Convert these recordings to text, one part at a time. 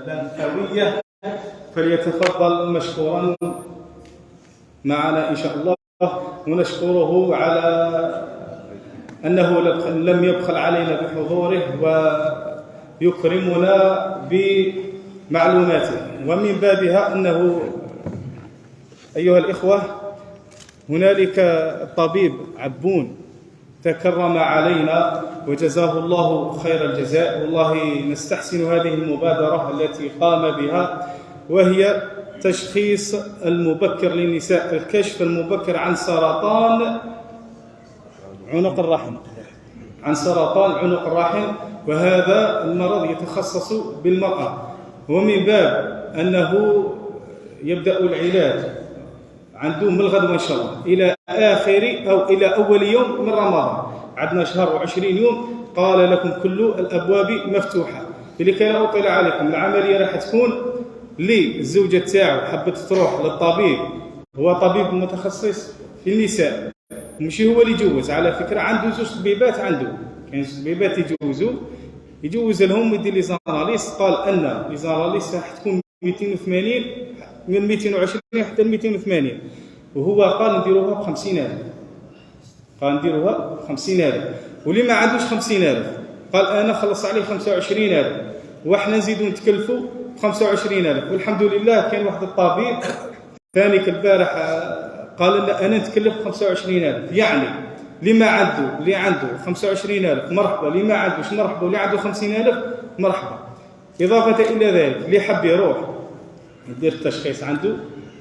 الأنفوية، فليتفضل مشكورا معنا إن شاء الله. ونشكره على أنه لم يبخل علينا بحضوره ويكرمنا بمعلوماته. ومن بابها أنه أيها الإخوة هنالك طبيب عبون تكرم علينا وجزاه الله خير الجزاء، والله نستحسن هذه المبادرة التي قام بها، وهي تشخيص المبكر للنساء، الكشف المبكر عن سرطان عنق الرحم، عن سرطان عنق الرحم. وهذا المرض يتخصص بالمرأة، ومن باب أنه يبدأ العلاج عنده من الغد إن شاء الله إلى آخر أو إلى أول يوم من رمضان. عندنا شهر و20 يوم، قال لكم كل الأبواب مفتوحة. لكي لا أطيل عليكم، العملية راح تكون للزوجة تاعو حبت تروح للطبيب، هو طبيب متخصص في النساء، ماشي هو اللي يجوز. على فكرة عنده زوج طبيبات، عنده كاين طبيبات يجوز لهم يدير لي زاناليست. قال أن لي زاناليست راح تكون 280 من 220 حتى 280، وهو قال نديروها ب50,000. قال نديروها ب50,000، واللي ما عندوش 50,000 قال أنا خلص عليه 25,000، وإحنا نزيدو نتكلفوا 25,000. والحمد لله كان واحد الطبيب ثاني البارح قال لنا أنا نتكلف 25,000. يعني اللي عنده 25,000 مرحبا، اللي ما عندوش مرحبا، واللي عنده 50,000 مرحبا. إضافة إلى ذلك اللي حب يروح يدير التشخيص عنده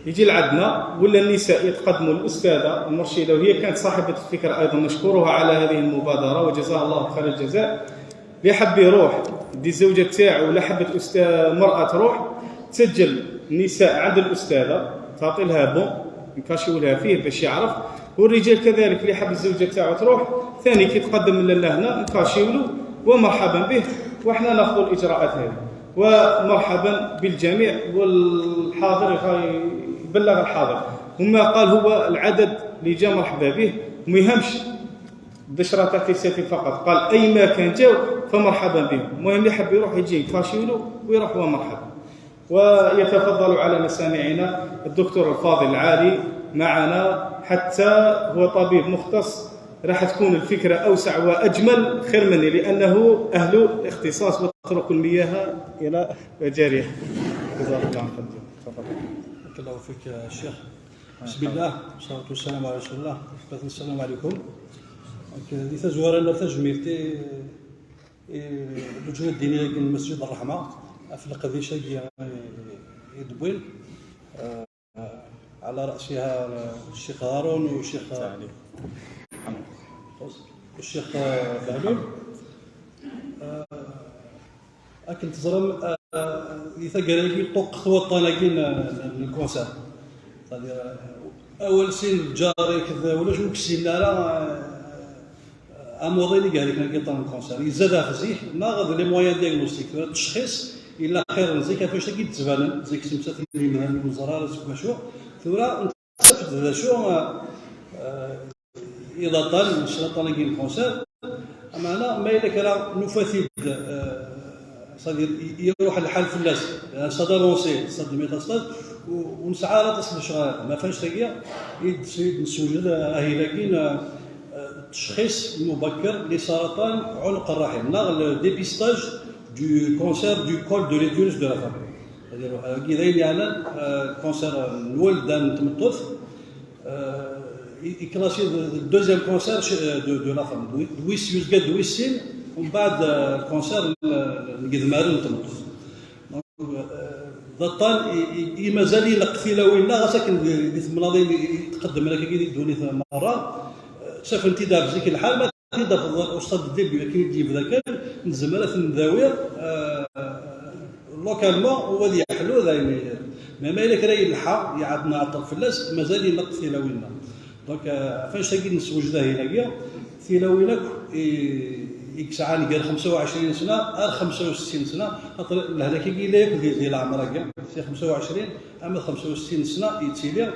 يجي لعندنا، ولا النساء يتقدموا للأستاذة المرشدة، وهي كانت صاحبة الفكرة أيضا، نشكرها على هذه المبادرة وجزاها الله خير الجزاء. اللي حب يروح دي الزوجة تاعو ولا حبت مرأة تروح تسجل النساء عند الأستاذة، تعطي لها بون نكاشيو لها فيه باش يعرف، والرجال كذلك اللي حب الزوجة تاعو تروح ثاني كي تقدم لنا هنا نكاشيو له ومرحبا به، وإحنا ناخذ الإجراءات هذه. ومرحبا بالجميع، والحاضر يبلغ الحاضر. وما قال هو العدد اللي جاء مرحبا به، وما يهمش بشرة تحت السيف فقط، قال أي ما كان جاو فمرحبا به. المهم اللي حب يروح يجي كاشيلو ويروح ومرحبا. ويتفضل على مسامعنا الدكتور الفاضل العالي معنا، حتى هو طبيب مختص، راح تكون الفكرة أوسع وأجمل خير مني، لأنه أهل الاختصاص وتترك المياه إلى جارية. جزاك الله خير. تفضل. بارك الله فيك يا شيخ. بسم الله والصلاة والسلام على رسول الله. السلام عليكم. دي تزوار نرتج ميرتي اللجنة الدينية من مسجد الرحمة في القضية شيء يدبوين على رأسها الشيخ هارون والشيخ والشيخ بهلول. أكل تزرم يثقل طوق خطوة طلاقين الكونسير. أول سين الجاري كذا ولا شو كسين لا أموضيني قال لك نقطع الكونسير يزاد فزيح ما غادي لي مويان ديagnostic التشخيص إلا خير زي كيفاش تجي تبان زي كتمسات اللي من الوزراء زي شو ثورة نتفد شو إذا طال إن شاء الله طالقين الكونسير معنا ما إلا كلا نفاثيد صدير يروح الحال في الناس صدر لونسي صدر ميتاستاز ونسعى لا تصل شغال ما فاش تلقى نسوجد هي لكن التشخيص المبكر لسرطان عنق الرحم، لا ديبيستاج دو كونسير دو كول دو ليتيولوس دو لا فام. كذا يعني كونسير الولد نتمطف يكلاسي الدوزيام كونسير دو لا فام دويس يوزقاد دويس سين، ومن بعد الكونسير القدماري نتمطف. ضطان مازال يلق ثيلاوينا غاساكن اللي ثمناضي يتقدم لك كي يدوني مره شاف انتداب زيك الحال ما تقدر الاستاذ الديبي كي يجيب ذاك الزمالات النداويه لوكالمون هو اللي يحلو ذا ما الا كرا يلحق يعطنا عطل فلاس مازال يلق ثيلاوينا. دونك فاش تجي نسوجدها هنايا ثيلاوينك يكسعاني قال 25 سنه 65 سنه خاطر هذاك كي لك ديال العمر كاع 25 اما 65 سنه يتيلي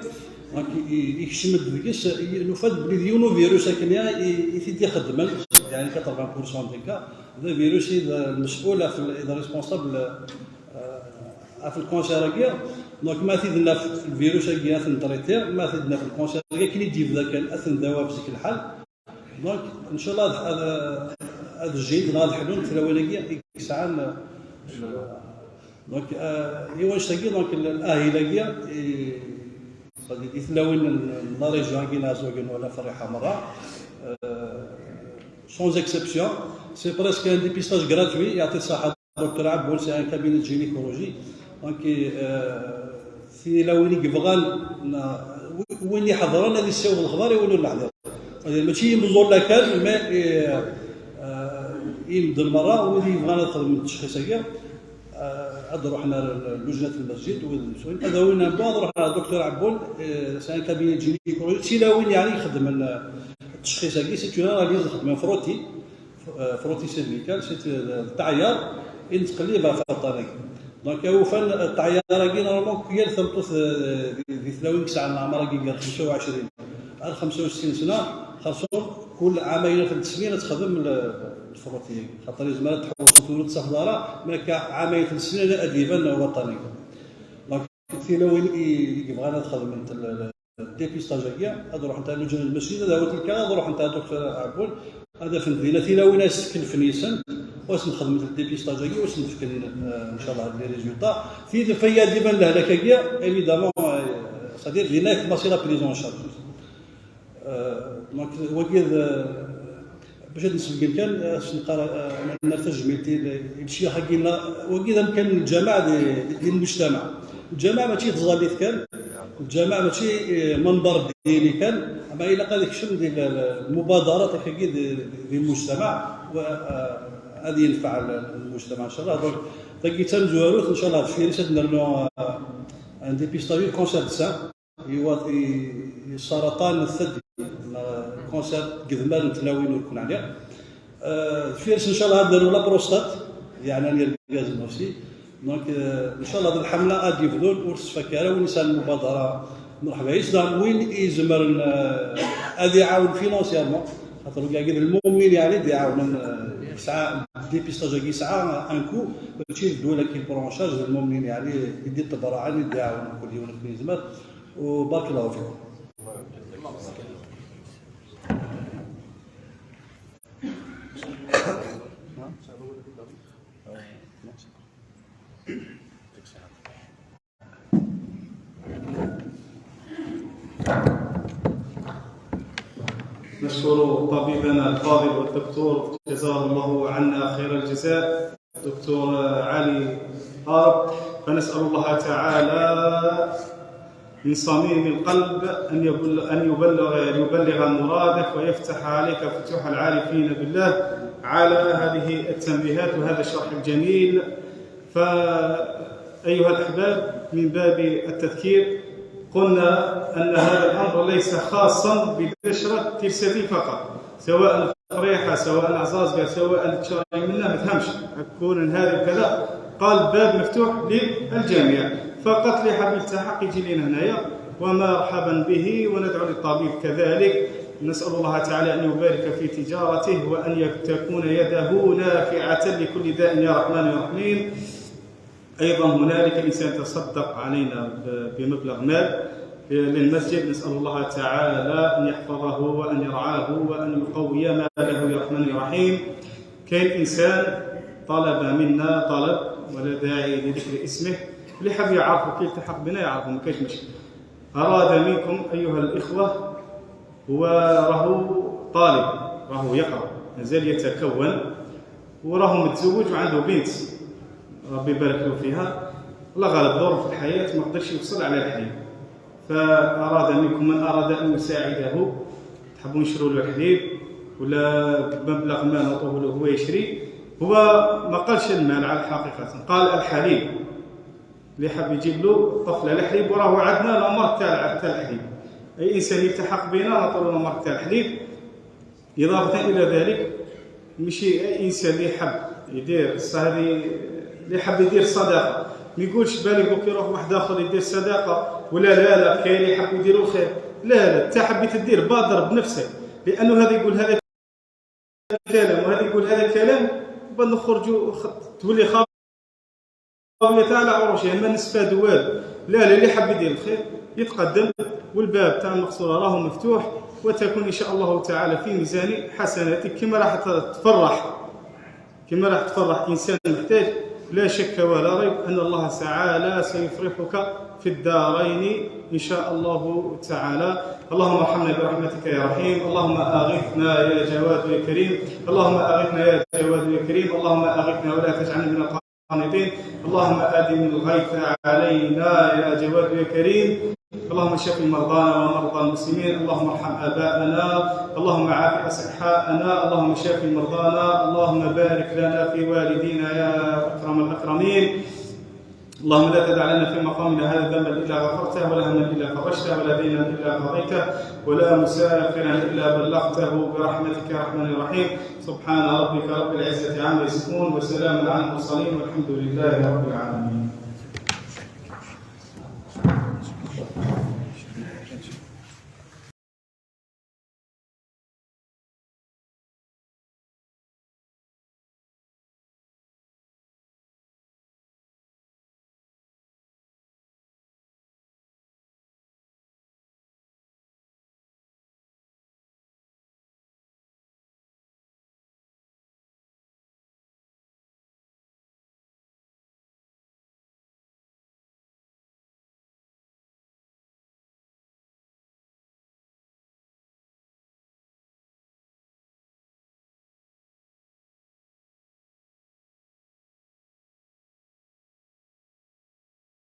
دونك يكشمد ذيكس نفاد بلي ديونو فيروس كنيا يفيد يخدم يعني 80% ديال كا هذا فيروس المسؤول في ريسبونسابل في الكونسير كيا دونك ما تيدنا في الفيروس كيا اثن تريتي ما تيدنا في الكونسير كيا كي يجيب ذاك اثن دواء في ذيك الحال دونك ان شاء الله هذا الجيد هذا الحلول في الاولانيه يسعى دونك ايواش تاكي دونك الاهلاكيه يتلاون لا ريجيون كينا زوجين ولا فريحه مره سون اكسبسيون سي بريسك ان ديبيستاج غراتوي يعطي الصحه دكتور عبول سي ان كابينت جينيكولوجي دونك في لوين يبغى وين يحضرون هذه السوق الخضار يولوا الحضر ماشي مزور لا كان ما يمد المراه واللي يبغى ناخذ من التشخيصيه عاد رحنا لجنه المسجد هذا وين نبغى رحنا دكتور عبول سي ان كابينت جينيكولوجي سي لا وين يعني يخدم التشخيص هذه سي اون اناليز خدمه فروتي سيرفيكال سي التعيار ينتقلب في الطريق دونك هو فن التعيار كي نورمالمون كي ثبتوا في 30 ساعه العمر كي 25 على 65 سنه خاصهم كل عامين في التسميه تخدم الفروتي خاطر لازم تحوس تولد صفداره ما عامين في السنه لا اديبا وطني دونك في لوين يبغى تخدم الديبيستاجيه هذا روح نتاع لجنه المسجد هذا هو تلك هذا روح نتاع دكتور عبول هذا في مدينه لوين يسكن في نيسان واش نخدم الديبيستاجيه واش نفكر ان شاء الله هاد لي ريزولطا في فيا ديما الهلاكيه ايفيدامون صدير لينا كماسي لا بريزون شارج دونك وكيل باش نسبق كان نقرا نرتج جميلتي يمشي حقينا وكيل كان الجماعه ديال المجتمع الجماعه ماشي تظاليت كان الجماعه ماشي منبر ديني كان اما الا قال لك شنو ديال المبادرات هكاكي ديال المجتمع وهذه ينفع المجتمع ان شاء الله دونك تاكي تنزوروت ان شاء الله في ريسات نديرو ان ديبيستاج كونسير سان هو السرطان الثدي كونسير قذمان متلاوين ويكون عليه فيرس ان شاء الله نديرو لا بروستات يعني ديال الغاز النفسي دونك ان شاء الله هذه الحمله غادي يبدو ورس فكره ونسال المبادره مرحبا يسلم وين يزمر هذه يعاون فينونسيالمون خاطر كاع المؤمن يعني يعاون يسعى ديبيستاج يسعى ان كو ماشي الدوله كي برونشاج المؤمن يعني يدير التبرع يعني يعاون كل يوم يزمر وبارك الله فيكم. نشكر طبيبنا الفاضل والدكتور جزاه الله عنا خير الجزاء الدكتور علي هارب فنسأل الله تعالى من صميم القلب أن يبلغ مرادك ويفتح عليك فتوح العارفين بالله على هذه التنبيهات وهذا الشرح الجميل. فأيها الأحباب من باب التذكير قلنا أن هذا الأمر ليس خاصا ببشرة تلسفي فقط سواء قريحة سواء عزازقة سواء تشاري منها ما تفهمش تكون هذا كذا قال باب مفتوح للجميع فقط اللي حاب يلتحق يجي لنا هنايا ومرحبا به وندعو للطبيب كذلك نسأل الله تعالى أن يبارك في تجارته وأن تكون يده نافعة لكل داء يا رحمن يا رحيم. أيضا هنالك إنسان تصدق علينا بمبلغ مال للمسجد نسأل الله تعالى أن يحفظه وأن يرعاه وأن يقوي ماله يا رحمن يا رحيم. كاين إنسان طلب منا طلب ولا داعي لذكر اسمه اللي حاب يعرفه كي يلتحق بنا يعرفه ما كاينش مشكل. أراد منكم أيها الإخوة هو راهو طالب راهو يقرأ مازال يتكون وراهو متزوج وعنده بنت ربي يبارك له فيها الله غالب ظروف في الحياة ما قدرش يوصل على الحليب فأراد منكم من أراد أن يساعده تحبون يشروا له الحليب ولا بمبلغ ما نعطوه له هو يشري هو ما قالش المال على الحقيقة قال الحليب اللي حاب يجيب له طفله الحليب وراه عندنا الامر تاع الحليب اي انسان يلتحق بنا نعطوا له الامر تاع الحليب. اضافه الى ذلك ماشي اي انسان اللي حاب يدير هذه اللي حاب يدير صدقه ما يقولش بالك دوك يروح واحد اخر يدير صداقه ولا لا كاين اللي يحبوا يديروا الخير. لا انت حبيت دير بادر بنفسك، لانه هذا يقول هذا الكلام وهذا يقول هذا الكلام بعد نخرجوا تولي خاويه تاع عروشها ما نستفادوا والو. لا اللي حاب يدير الخير يتقدم، والباب تاع المقصوره راه مفتوح، وتكون ان شاء الله تعالى في ميزان حسناتك كما راح تفرح انسان محتاج. لا شك ولا ريب ان الله تعالى سيفرحك في الدارين ان شاء الله تعالى. اللهم ارحمنا برحمتك يا رحيم، اللهم اغثنا يا جواد يا كريم، اللهم اغثنا يا جواد يا كريم، اللهم اغثنا ولا تجعلنا من القانطين، اللهم ادم الغيث علينا يا جواد يا كريم، اللهم شف مرضانا ومرضى المسلمين، اللهم ارحم اباءنا، اللهم عاف اصحاءنا، اللهم شف مرضانا، اللهم بارك لنا في والدينا يا اكرم الاكرمين. اللهم لا تدع لنا في مقامنا هذا ذنبا الا غفرته، ولا هما الا فرجته، ولا دينا الا قضيته، ولا مسافرا الا بلغته برحمتك يا رحمن الرحيم. سبحان ربك رب العزه عما يصفون، وسلام على المرسلين، والحمد لله رب العالمين.